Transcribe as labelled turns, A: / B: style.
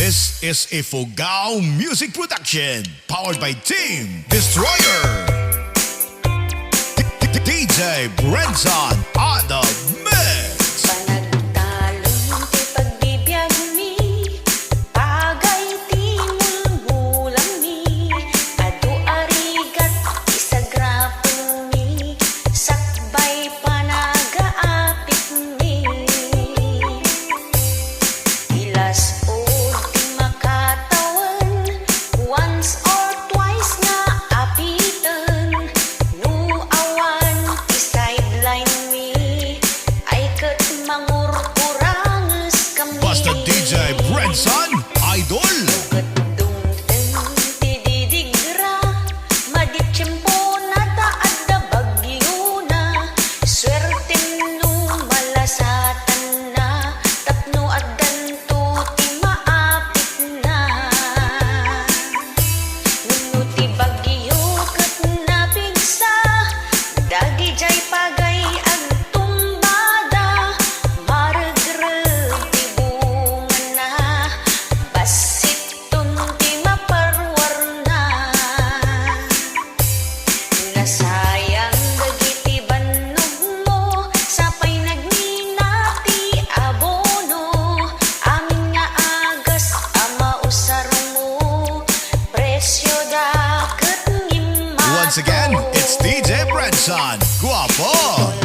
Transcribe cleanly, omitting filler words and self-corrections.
A: This is a Fogao music production powered by Team Destroyer. DJ Brenson on the mix.
B: Panagtalong ti pagbibiyag mi, pagay ti mulbulang mi, adu arigat isagrapon mi, sakbay panagaapit mi. Ilas o ti makatawan, once or twice na apitan, no awan ti sideline mi, ay kat mangurkurangas kami.
A: Basta DJ Brenson, idol.
B: Kadungten ti didigra, maditsyempo na taad da bagyo na, swerten no malasatan na, tapno at danto ti maapit na. Nuno ti bagyo kat napigsa, dagi jay pagay ag tumbada, maragrag ti bunga na, basiton ti maparwar na. Nasayang dagiti bannog mo, sapay nagminati abono, amin nga agas ama usar mo, presyo daket ngimmato.
A: Once again, it's DJ Brenson. Guapo.